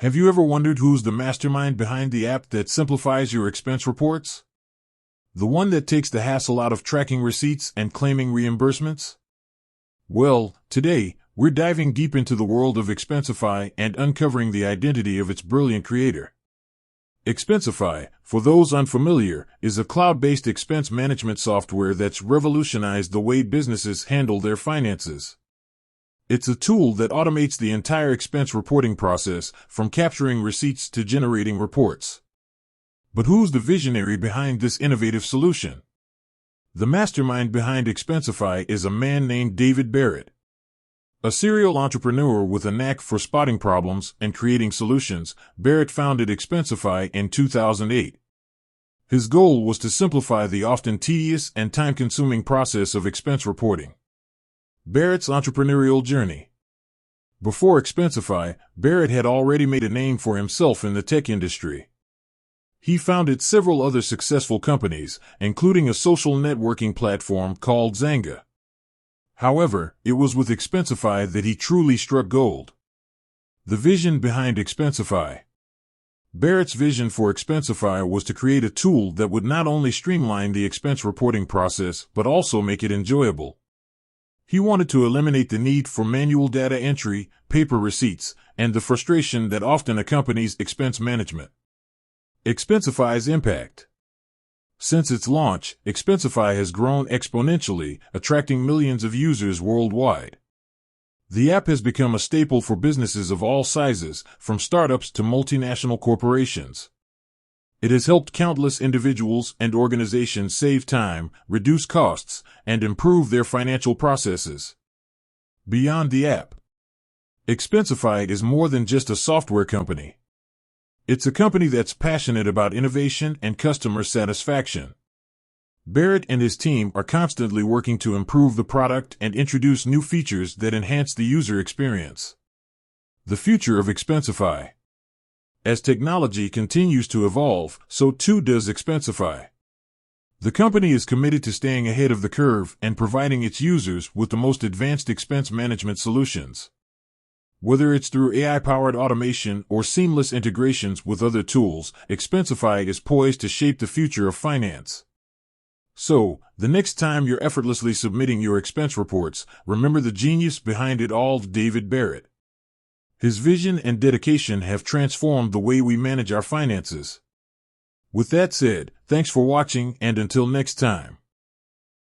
Have you ever wondered who's the mastermind behind the app that simplifies your expense reports? The one that takes the hassle out of tracking receipts and claiming reimbursements? Well, today, we're diving deep into the world of Expensify and uncovering the identity of its brilliant creator. Expensify, for those unfamiliar, is a cloud-based expense management software that's revolutionized the way businesses handle their finances. It's a tool that automates the entire expense reporting process, from capturing receipts to generating reports. But who's the visionary behind this innovative solution? The mastermind behind Expensify is a man named David Barrett. A serial entrepreneur with a knack for spotting problems and creating solutions, Barrett founded Expensify in 2008. His goal was to simplify the often tedious and time-consuming process of expense reporting. Barrett's entrepreneurial journey. Before Expensify, Barrett had already made a name for himself in the tech industry. He founded several other successful companies, including a social networking platform called Zanga. However, it was with Expensify that he truly struck gold. The vision behind Expensify. Barrett's vision for Expensify was to create a tool that would not only streamline the expense reporting process, but also make it enjoyable. He wanted to eliminate the need for manual data entry, paper receipts, and the frustration that often accompanies expense management. Expensify's impact. Since its launch, Expensify has grown exponentially, attracting millions of users worldwide. The app has become a staple for businesses of all sizes, from startups to multinational corporations. It has helped countless individuals and organizations save time, reduce costs, and improve their financial processes. Beyond the app, Expensify is more than just a software company. It's a company that's passionate about innovation and customer satisfaction. Barrett and his team are constantly working to improve the product and introduce new features that enhance the user experience. The future of Expensify. As technology continues to evolve, so too does Expensify. The company is committed to staying ahead of the curve and providing its users with the most advanced expense management solutions. Whether it's through AI-powered automation or seamless integrations with other tools, Expensify is poised to shape the future of finance. So, the next time you're effortlessly submitting your expense reports, remember the genius behind it all, David Barrett. His vision and dedication have transformed the way we manage our finances. With that said, thanks for watching, and until next time.